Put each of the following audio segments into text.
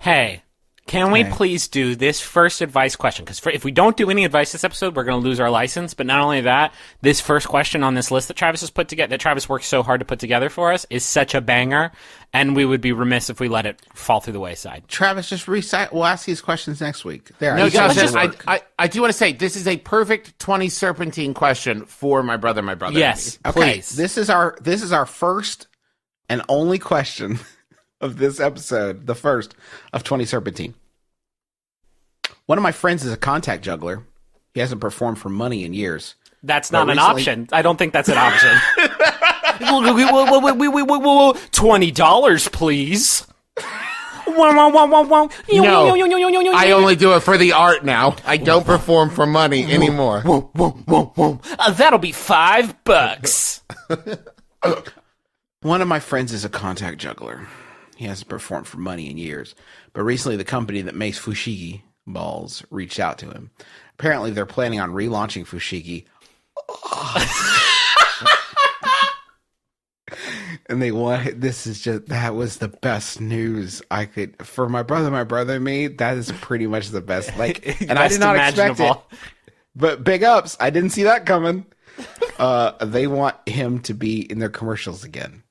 Hey, can we please do this first advice question? Because if we don't do any advice this episode, we're going to lose our license. But not only that, this first question on this list that Travis has put together, that Travis worked so hard to put together for us, is such a banger, and we would be remiss if we let it fall through the wayside. Travis, just recite. We'll ask these questions next week. There. No, I do want to say this is a perfect 20 Serpentine question for my brother. Yes, okay. Please. This is our first and only question of this episode, the first of 20 Serpentine. One of my friends is a contact juggler. He hasn't performed for money in years. That's not an option. I don't think that's an option. $20, please. No, I only do it for the art now. I don't perform for money anymore. That'll be $5. One of my friends is a contact juggler. He hasn't performed for money in years. But recently, the company that makes Fushigi balls reached out to him. Apparently, they're planning on relaunching Fushigi. And they want, that was the best news I could, for my brother and me, that is pretty much the best. And I did not expect it. But big ups, I didn't see that coming. They want him to be in their commercials again.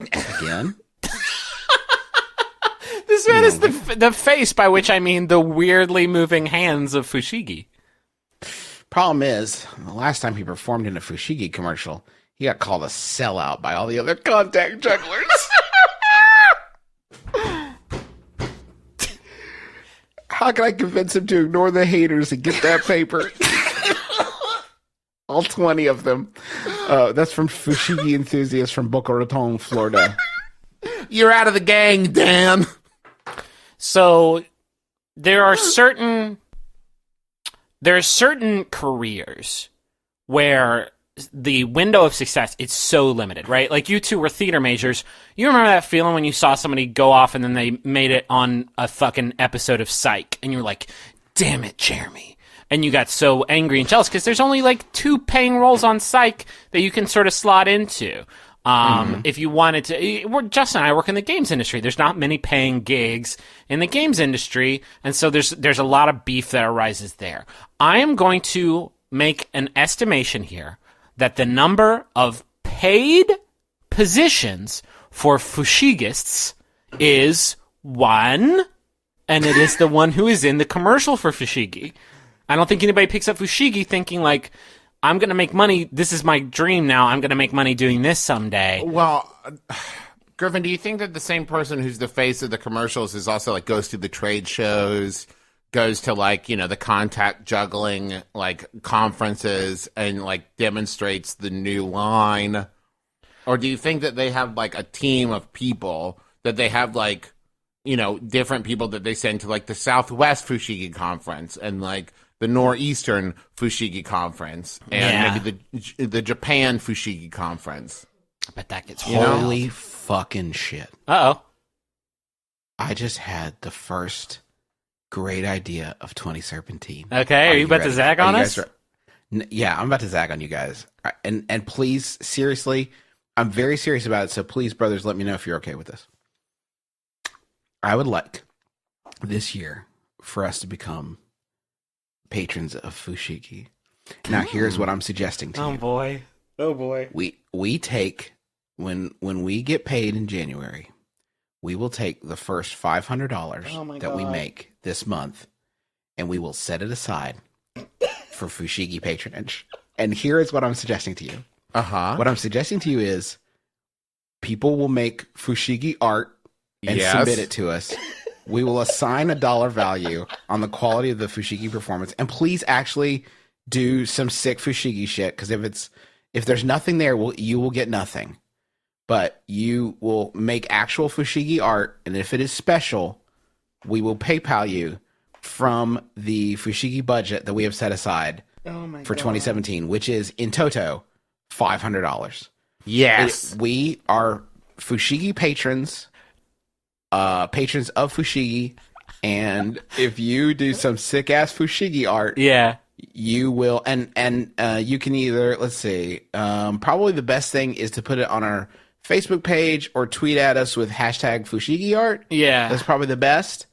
This man is the face, by which I mean the weirdly moving hands of Fushigi. Problem is, the last time he performed in a Fushigi commercial, he got called a sellout by all the other contact jugglers. How can I convince him to ignore the haters and get that paper? All 20 of them. That's from Fushigi enthusiasts from Boca Raton, Florida. You're out of the gang, Dan. So there are certain careers where the window of success is so limited, right? Like you two were theater majors. You remember that feeling when you saw somebody go off and then they made it on a fucking episode of Psych and you were like, damn it, Jeremy. And you got so angry and jealous because there's only like 2 paying roles on Psych that you can sort of slot into. If you wanted to, Justin and I work in the games industry. There's not many paying gigs in the games industry. And so there's a lot of beef that arises there. I am going to make an estimation here that the number of paid positions for Fushigists is 1, and it is the one who is in the commercial for Fushigi. I don't think anybody picks up Fushigi thinking like, I'm going to make money. This is my dream now. I'm going to make money doing this someday. Well, Griffin, do you think that the same person who's the face of the commercials is also like goes to the trade shows, goes to like, the contact juggling like conferences and like demonstrates the new line? Or do you think that they have like a team of people that they have like, different people that they send to like the Southwest Fushigi conference and like the Northeastern Fushigi conference and maybe the Japan Fushigi conference? I bet that gets holy fucking shit. Uh-oh. I just had the first great idea of 20 Serpentine. Okay, are you about to zag on us? Yeah, I'm about to zag on you guys. And please, seriously, I'm very serious about it, so please, brothers, let me know if you're okay with this. I would like this year for us to become patrons of Fushigi. Now, here's what I'm suggesting to you. Oh boy. We take, when we get paid in January, we will take the first $500 that we make this month, and we will set it aside for Fushigi patronage. And here is what I'm suggesting to you. What I'm suggesting to you is people will make Fushigi art and submit it to us. We will assign a dollar value on the quality of the Fushigi performance. And please actually do some sick Fushigi shit, because if there's nothing there, you will get nothing. But you will make actual Fushigi art, and if it is special, we will PayPal you from the Fushigi budget that we have set aside for 2017, which is in toto $500. Yes. We are Fushigi patrons. Patrons of Fushigi, and if you do some sick ass Fushigi art, you will, and you can either, let's see, probably the best thing is to put it on our Facebook page or tweet at us with hashtag Fushigi art. Yeah, that's probably the best.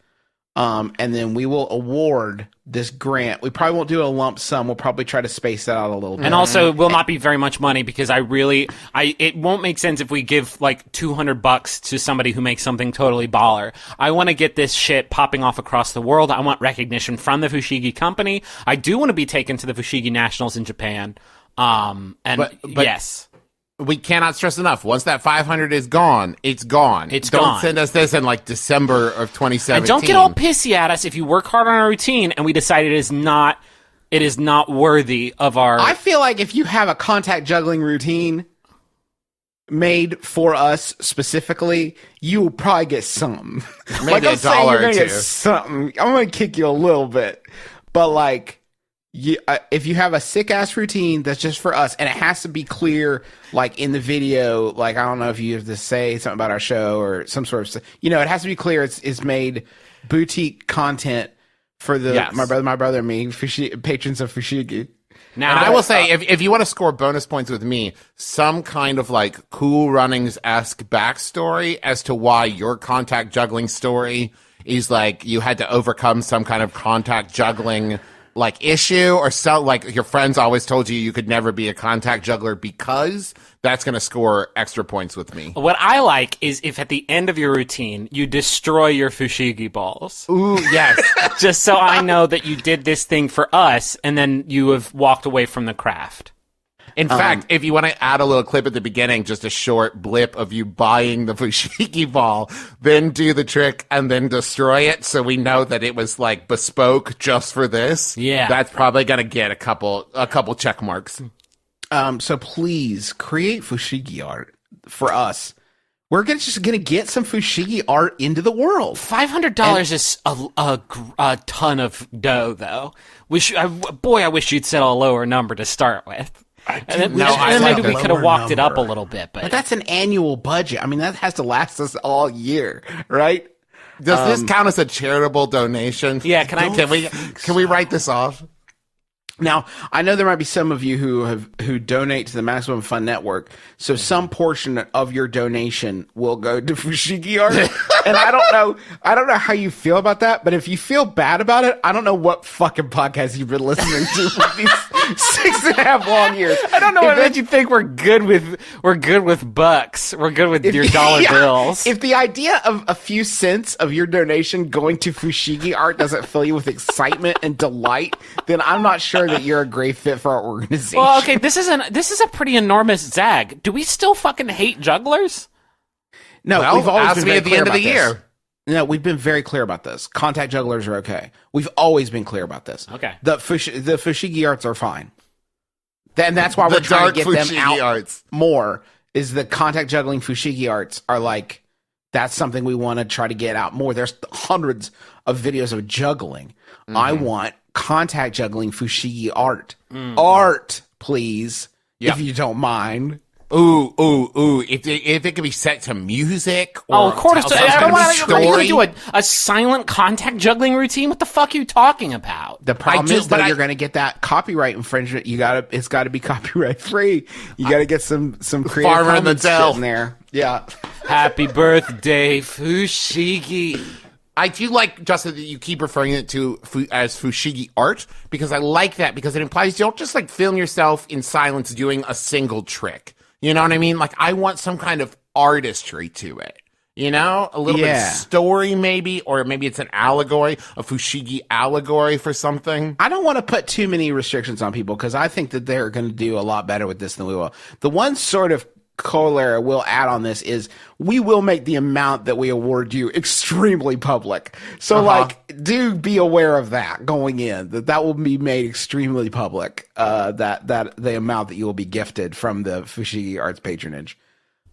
And then we will award this grant. We probably won't do a lump sum. We'll probably try to space that out a little bit. And also, it will not be very much money because it won't make sense if we give like $200 to somebody who makes something totally baller. I want to get this shit popping off across the world. I want recognition from the Fushigi company. I do want to be taken to the Fushigi Nationals in Japan. But yes. We cannot stress enough. Once that 500 is gone, it's gone. Don't send us this in like December of 2017. And don't get all pissy at us if you work hard on our routine and we decide it is not worthy of our. I feel like if you have a contact juggling routine made for us specifically, you will probably get something. Maybe like I'm $1 saying you're or gonna two. get something. I'm gonna kick you a little bit, but like. If you have a sick ass routine that's just for us, and it has to be clear, like in the video, like I don't know if you have to say something about our show or some sort of, it has to be clear. It's made boutique content for the my brother, and me, patrons of Fushigi. Now, and I will say, if you want to score bonus points with me, some kind of like Cool Runnings-esque backstory as to why your contact juggling story is like you had to overcome some kind of contact juggling like issue, or so like your friends always told you could never be a contact juggler, because that's going to score extra points with me. What I like is if at the end of your routine you destroy your Fushigi balls. Ooh, yes. Just so I know that you did this thing for us and then you have walked away from the craft. In fact, if you want to add a little clip at the beginning, just a short blip of you buying the Fushigi ball, then do the trick and then destroy it, so we know that it was like bespoke just for this. Yeah, that's probably gonna get a couple check marks. So please create Fushigi art for us. We're just gonna get some Fushigi art into the world. $500 is a ton of dough, though. I wish you'd set a lower number to start with. And then maybe we could have walked it up a little bit, but that's an annual budget. I mean, that has to last us all year, right? Does this count as a charitable donation? Yeah, can we write this off? Now, I know there might be some of you who donate to the Maximum Fun Network, so some portion of your donation will go to Fushigi art. And I don't know how you feel about that, but if you feel bad about it, I don't know what fucking podcast you've been listening to for these 6.5 long years. I don't know what made you think we're good with bucks. We're good with your dollar bills. If the idea of a few cents of your donation going to Fushigi art doesn't fill you with excitement and delight, then I'm not sure that you're a great fit for our organization. Well, okay, this is a pretty enormous zag. Do we still fucking hate jugglers? No, we've always been very at the end of the year. No, we've been very clear about this. Contact jugglers are okay. We've always been clear about this. Okay. The Fushigi arts are fine. And that's why we're trying to get them out more, is the contact juggling Fushigi arts are like, that's something we want to try to get out more. There's hundreds of videos of juggling. Mm-hmm. I want contact juggling Fushigi art. Mm-hmm. Art, please, if you don't mind. Ooh. If it could be set to music or of course. I don't want to do a silent contact juggling routine. What the fuck are you talking about? The problem is that you're going to get that copyright infringement. It's got to be copyright free. You got to get some creative comments in there. Yeah. Happy birthday, Fushigi. I do like, Justin, that you keep referring it to as Fushigi art, because I like that, because it implies you don't just like film yourself in silence doing a single trick. You know what I mean? Like, I want some kind of artistry to it. You know? A little bit of story, maybe, or maybe it's an allegory, a Fushigi allegory for something. I don't want to put too many restrictions on people, because I think that they're going to do a lot better with this than we will. The one sort of corollary we'll add on this is we will make the amount that we award you extremely public. So do be aware of that going in, that will be made extremely public, that the amount that you will be gifted from the Fushigi Arts Patronage.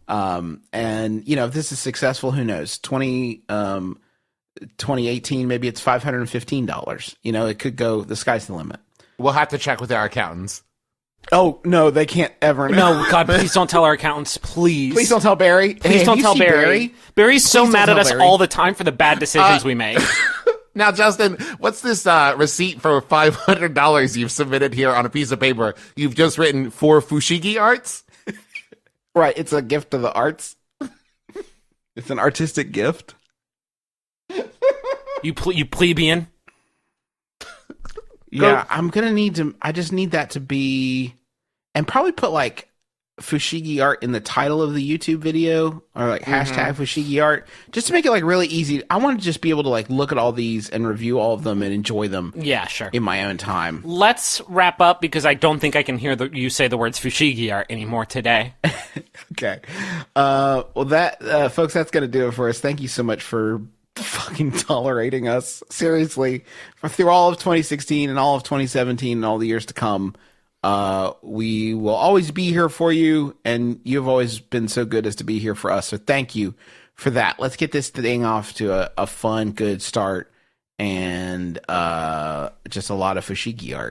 And if this is successful, who knows, 2018, maybe it's $515. It could go, the sky's the limit. We'll have to check with our accountants. Oh, no, they can't ever know. No, God, please don't tell our accountants, please. Please don't tell Barry. Please don't tell Barry. Barry's so mad at us all the time for the bad decisions we make. Now, Justin, what's this receipt for $500 you've submitted here on a piece of paper you've just written for Fushigi Arts? Right, it's a gift to the arts. It's an artistic gift. You plebeian. Yeah, I'm gonna need to. I just need that to be, and probably put like Fushigi Art in the title of the YouTube video, or like hashtag Fushigi Art, just to make it like really easy. I want to just be able to like look at all these and review all of them and enjoy them. Yeah, sure. In my own time. Let's wrap up because I don't think I can hear you say the words Fushigi Art anymore today. Okay. Well, that folks, that's gonna do it for us. Thank you so much for fucking tolerating us. Seriously, through all of 2016 and all of 2017 and all the years to come. We will always be here for you, and you've always been so good as to be here for us. So thank you for that. Let's get this thing off to a fun, good start, and just a lot of Fushigi Art.